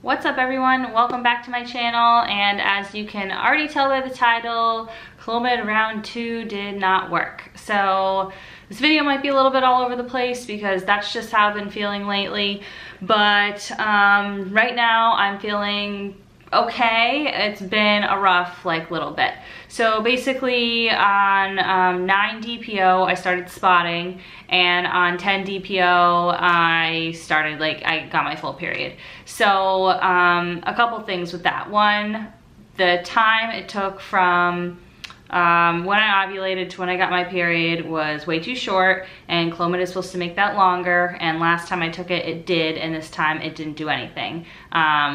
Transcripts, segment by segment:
What's up everyone? Welcome back to my channel, and as you can already tell by the title, Clomid round 2 did not work. So this video might be a little bit all over the place because that's just how I've been feeling lately, but right now I'm feeling okay. It's been a rough little bit. So basically on 9 DPO I started spotting, and on 10 DPO I started I got my full period. So a couple things with that. One, the time it took from when I ovulated to when I got my period was way too short, and Clomid is supposed to make that longer, and last time I took it, it did, and this time it didn't do anything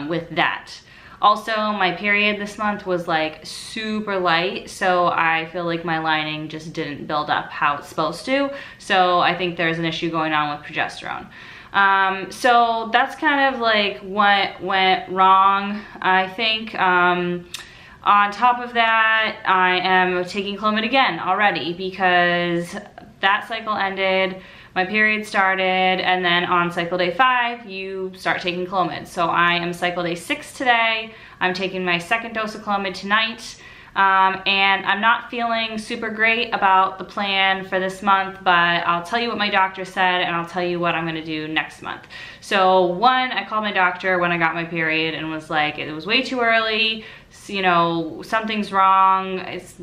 with that. Also, my period this month was super light, so I feel like my lining just didn't build up how it's supposed to. So I think there's an issue going on with progesterone. So that's kind of what went wrong, I think. On top of that, I am taking Clomid again already because that cycle ended, my period started, and then on cycle day 5, you start taking Clomid. So I am cycle day 6 today. I'm taking my second dose of Clomid tonight. And I'm not feeling super great about the plan for this month, but I'll tell you what my doctor said, and I'll tell you what I'm gonna do next month. So one, I called my doctor when I got my period and was like, it was way too early, you know, something's wrong,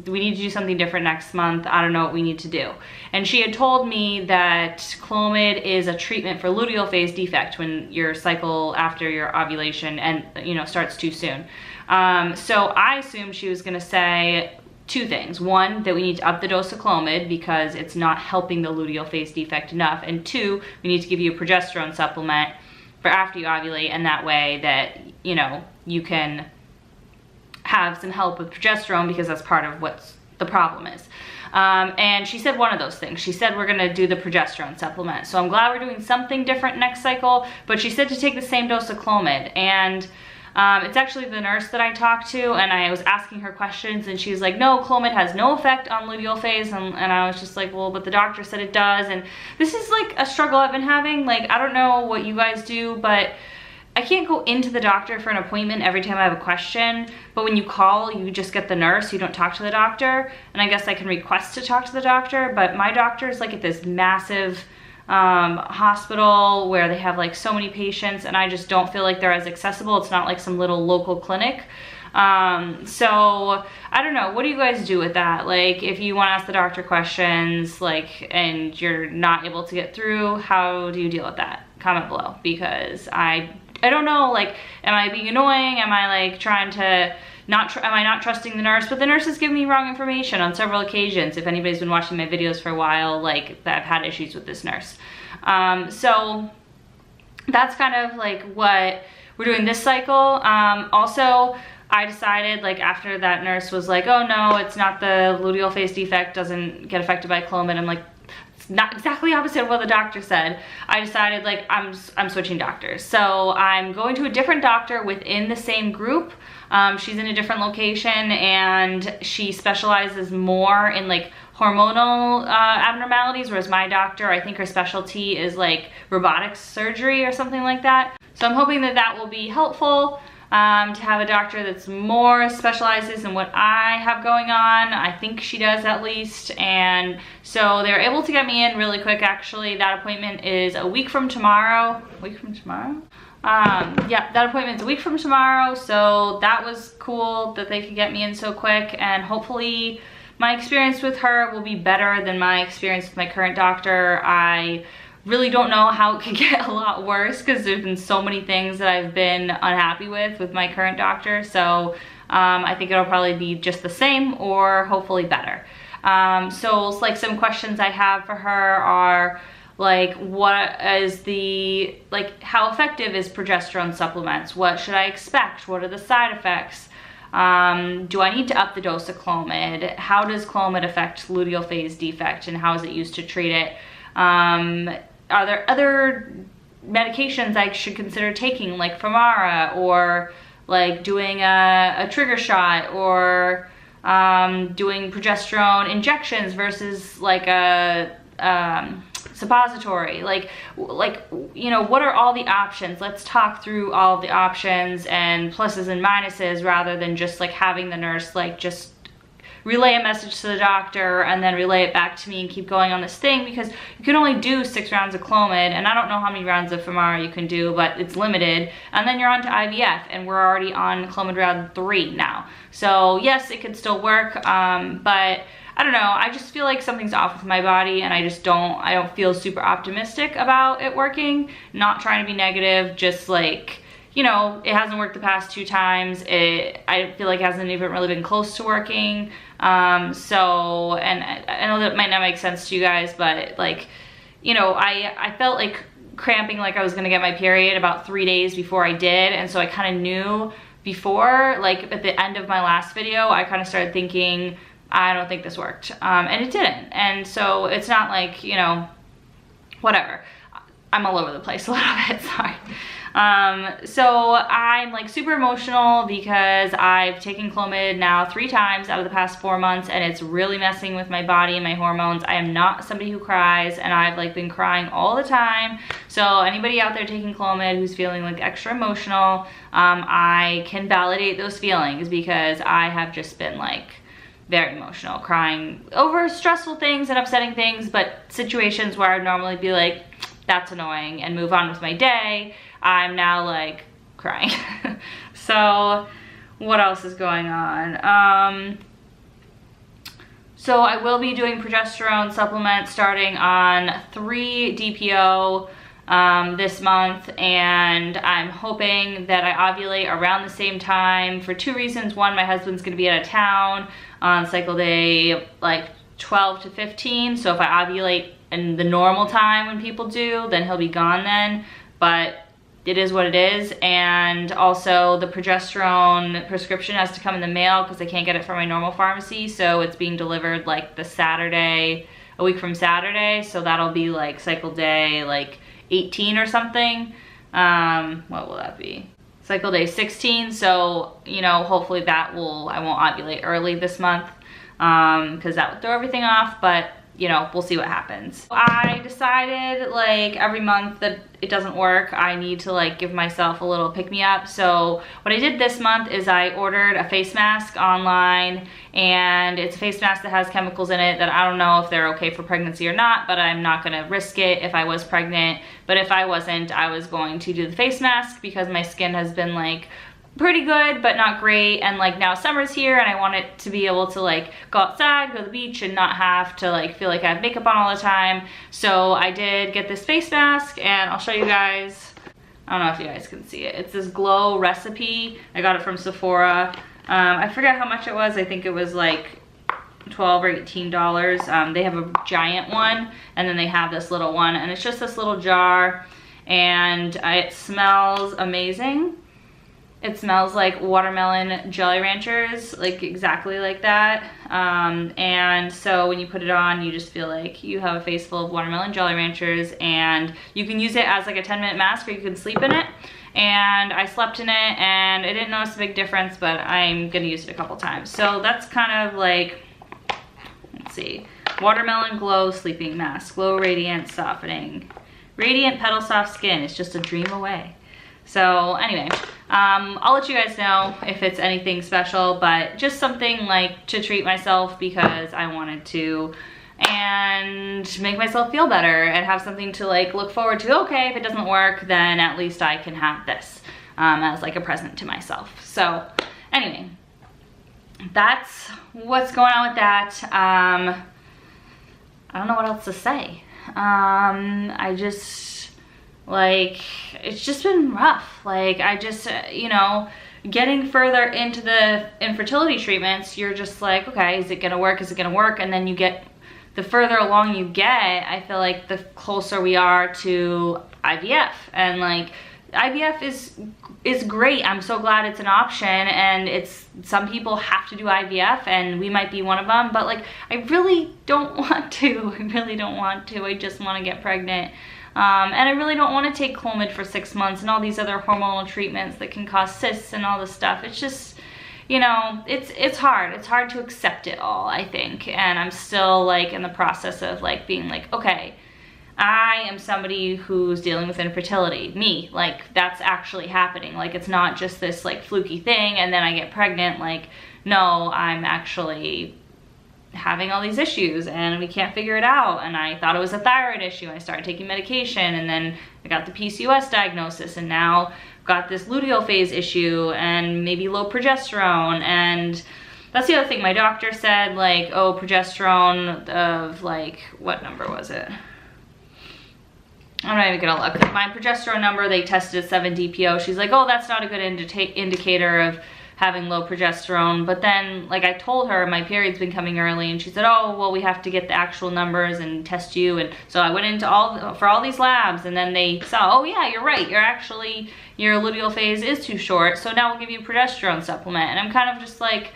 we need to do something different next month, I don't know what we need to do. And she had told me that Clomid is a treatment for luteal phase defect, when your cycle after your ovulation and starts too soon. So I assumed she was gonna say two things. One, that we need to up the dose of Clomid because it's not helping the luteal phase defect enough. And two, we need to give you a progesterone supplement for after you ovulate, and that way that, you can have some help with progesterone, because that's part of what the problem is. And she said one of those things. She said we're gonna do the progesterone supplement. So I'm glad we're doing something different next cycle, but she said to take the same dose of Clomid. And it's actually the nurse that I talked to, and I was asking her questions, and she was like, no, Clomid has no effect on luteal phase, and I was just like, well, but the doctor said it does. And this is a struggle I've been having. I don't know what you guys do, but I can't go into the doctor for an appointment every time I have a question, but when you call, you just get the nurse, you don't talk to the doctor. And I guess I can request to talk to the doctor, but my doctor is at this massive hospital where they have so many patients, and I just don't feel like they're as accessible. It's not like some little local clinic. So I don't know, what do you guys do with that? If you want to ask the doctor questions and you're not able to get through, how do you deal with that? Comment below, because I don't know, am I being annoying? Am I trying to am I not trusting the nurse? But the nurse has given me wrong information on several occasions. If anybody's been watching my videos for a while, that I've had issues with this nurse. So that's kind of what we're doing this cycle. Also, I decided after that nurse was like, oh no, it's not the luteal phase defect, doesn't get affected by Clomid. I'm like, it's not exactly opposite of what the doctor said. I decided I'm switching doctors. So I'm going to a different doctor within the same group. She's in a different location, and she specializes more in hormonal abnormalities, whereas my doctor, I think her specialty is robotic surgery or something like that. So I'm hoping that that will be helpful. To have a doctor that's more specializes in what I have going on. I think she does, at least. And so they're able to get me in really quick, actually. That appointment is a week from tomorrow. Yeah, that appointment's a week from tomorrow, so that was cool that they could get me in so quick, and hopefully my experience with her will be better than my experience with my current doctor. I really don't know how it could get a lot worse, because there's been so many things that I've been unhappy with my current doctor. So I think it'll probably be just the same, or hopefully better. So some questions I have for her are what is the how effective is progesterone supplements? What should I expect? What are the side effects? Do I need to up the dose of Clomid? How does Clomid affect luteal phase defect, and how is it used to treat it? Are there other medications I should consider taking, like Femara, or doing a trigger shot, or doing progesterone injections versus suppository, like, you know, what are all the options? Let's talk through all of the options and pluses and minuses, rather than just like having the nurse like just relay a message to the doctor and then relay it back to me and keep going on this thing, because you can only do 6 rounds of Clomid, and I don't know how many rounds of Femara you can do, but it's limited, and then you're on to IVF, and we're already on Clomid round 3 now. So yes, it could still work, but I don't know, I just feel like something's off with my body, and I don't feel super optimistic about it working. Not trying to be negative, just like, you know, it hasn't worked the past 2 times. I feel like it hasn't even really been close to working. So, and I know that might not make sense to you guys, but like, you know, I felt like cramping like I was gonna get my period about 3 days before I did. And so I kind of knew before, like at the end of my last video, I kind of started thinking, I don't think this worked. And it didn't. And so it's not like, you know, whatever. I'm all over the place a little bit, sorry. So I'm like super emotional because I've taken Clomid now 3 times out of the past 4 months, and it's really messing with my body and my hormones. I am not somebody who cries, and I've like been crying all the time. So anybody out there taking Clomid who's feeling like extra emotional, I can validate those feelings, because I have just been like very emotional, crying over stressful things and upsetting things, but situations where I'd normally be like, that's annoying, and move on with my day, I'm now like crying. So what else is going on? So I will be doing progesterone supplements starting on 3 DPO this month, and I'm hoping that I ovulate around the same time for 2 reasons. One, my husband's gonna be out of town on cycle day like 12 to 15, so if I ovulate in the normal time when people do, then he'll be gone then, but it is what it is. And also the progesterone prescription has to come in the mail because I can't get it from my normal pharmacy, so it's being delivered like the Saturday, a week from Saturday, so that'll be like cycle day like 18 or something. What will that be? Cycle day 16, so you know, hopefully that will, I won't ovulate early this month, because that would throw everything off, but you know, we'll see what happens. I decided like every month that it doesn't work, I need to like give myself a little pick-me-up. So what I did this month is I ordered a face mask online, and it's a face mask that has chemicals in it that I don't know if they're okay for pregnancy or not, but I'm not gonna risk it if I was pregnant. But if I wasn't, I was going to do the face mask because my skin has been like pretty good but not great, and like now summer's here and I want it to be able to like go outside, go to the beach, and not have to like feel like I have makeup on all the time. So I did get this face mask, and I'll show you guys. I don't know if you guys can see it. It's this Glow Recipe. I got it from Sephora. I forget how much it was. I think it was like $12 or $18. They have a giant one, and then they have this little one, and it's just this little jar, and it smells amazing. It smells like watermelon Jolly Ranchers, like exactly like that. And so when you put it on, you just feel like you have a face full of watermelon Jolly Ranchers, and you can use it as like a 10-minute mask, or you can sleep in it. And I slept in it, and I didn't notice a big difference, but I'm gonna use it a couple times. So that's kind of like, let's see, Watermelon Glow Sleeping Mask, Glow Radiant Softening. Radiant Petal Soft Skin, it's just a dream away. So anyway, I'll let you guys know if it's anything special, but just something like to treat myself because I wanted to, and make myself feel better and have something to like look forward to. Okay, if it doesn't work, then at least I can have this as like a present to myself. So anyway, that's what's going on with that. I don't know what else to say. I just, like, it's just been rough. Like, I just, you know, getting further into the infertility treatments, you're just like, okay, is it gonna work? Is it gonna work? And then you get, the further along you get, I feel like the closer we are to IVF. And like, IVF is great. I'm so glad it's an option, and it's, some people have to do IVF, and we might be one of them, but like, I really don't want to. I really don't want to. I just want to get pregnant. And I really don't want to take Clomid for 6 months and all these other hormonal treatments that can cause cysts and all this stuff. It's just, you know, it's hard. It's hard to accept it all, I think. And I'm still like in the process of like being like, okay, I am somebody who's dealing with infertility. Me, like, that's actually happening. Like, it's not just this like fluky thing and then I get pregnant. Like, no, I'm actually having all these issues and we can't figure it out. And I thought it was a thyroid issue. I started taking medication and then I got the PCOS diagnosis and now got this luteal phase issue and maybe low progesterone. And that's the other thing my doctor said, like, oh, progesterone of like, what number was it? I'm not even gonna look. My progesterone number, they tested 7 DPO. She's like, oh, that's not a good indicator of having low progesterone. But then, like, I told her my period's been coming early and she said, oh, well, we have to get the actual numbers and test you. And so I went into for all these labs and then they saw, oh yeah, you're right. Your luteal phase is too short. So now we'll give you a progesterone supplement. And I'm kind of just like,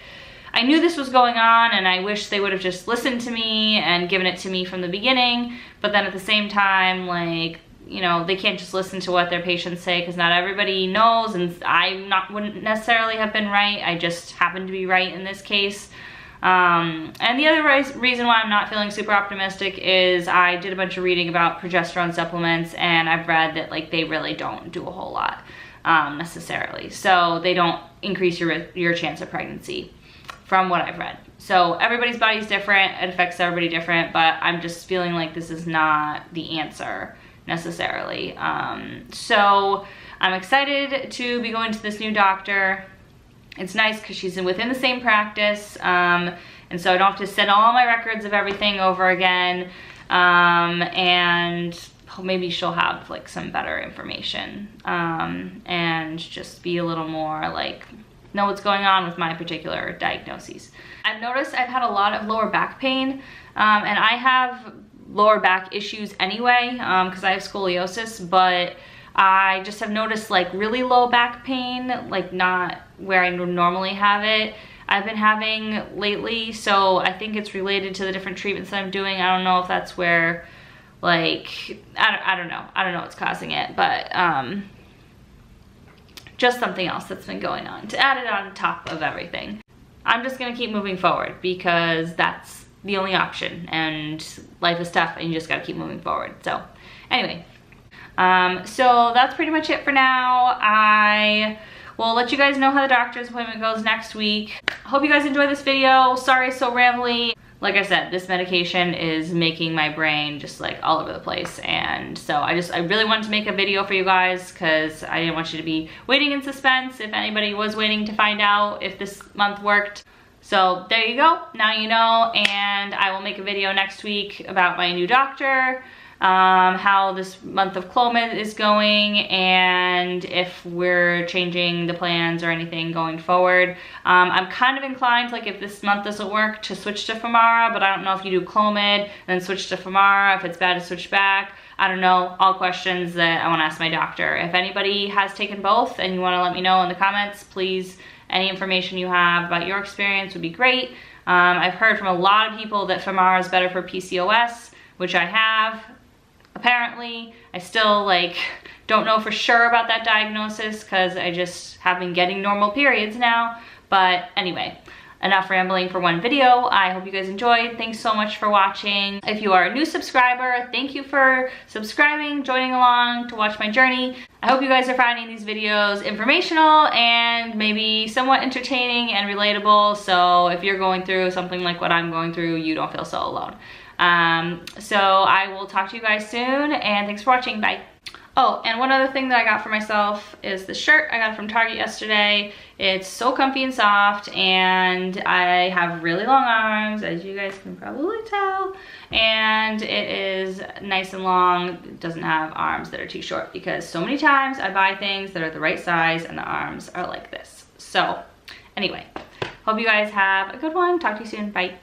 I knew this was going on and I wish they would have just listened to me and given it to me from the beginning. But then at the same time, like, you know, they can't just listen to what their patients say because not everybody knows, and wouldn't necessarily have been right. I just happened to be right in this case. And the other reason why I'm not feeling super optimistic is I did a bunch of reading about progesterone supplements and I've read that like they really don't do a whole lot necessarily. So they don't increase your chance of pregnancy from what I've read. So everybody's body's different, it affects everybody different, but I'm just feeling like this is not the answer necessarily. So I'm excited to be going to this new doctor. It's nice because she's within the same practice, and so I don't have to send all my records of everything over again, and maybe she'll have like some better information, and just be a little more like, know what's going on with my particular diagnoses. I've noticed I've had a lot of lower back pain, and I have lower back issues anyway because I have scoliosis, but I just have noticed like really low back pain, like not where I normally have it, I've been having lately. So I think it's related to the different treatments that I'm doing. I don't know if that's where, like, I don't know what's causing it, but just something else that's been going on to add it on top of everything. I'm just gonna keep moving forward because that's the only option, and life is tough and you just gotta keep moving forward. So anyway, so that's pretty much it for now. I will let you guys know how the doctor's appointment goes next week. Hope you guys enjoyed this video. Sorry it's so rambly. Like I said, this medication is making my brain just like all over the place, and so I really wanted to make a video for you guys because I didn't want you to be waiting in suspense if anybody was waiting to find out if this month worked. So there you go, now you know, and I will make a video next week about my new doctor, how this month of Clomid is going, and if we're changing the plans or anything going forward. I'm kind of inclined, like if this month doesn't work, to switch to Femara, but I don't know if you do Clomid and then switch to Femara, if it's bad to switch back. I don't know, all questions that I want to ask my doctor. If anybody has taken both and you want to let me know in the comments, please, any information you have about your experience would be great. I've heard from a lot of people that Femara is better for PCOS, which I have. Apparently, I still like don't know for sure about that diagnosis because I just have been getting normal periods now. But anyway, enough rambling for one video. I hope you guys enjoyed. Thanks so much for watching. If you are a new subscriber, thank you for subscribing, joining along to watch my journey. I hope you guys are finding these videos informational and maybe somewhat entertaining and relatable. So if you're going through something like what I'm going through, you don't feel so alone. So I will talk to you guys soon, and thanks for watching. Bye. Oh, and one other thing that I got for myself is this shirt I got from Target yesterday. It's so comfy and soft, and I have really long arms, as you guys can probably tell, and it is nice and long. It doesn't have arms that are too short, because so many times I buy things that are the right size and the arms are like this. So anyway, hope you guys have a good one. Talk to you soon. Bye.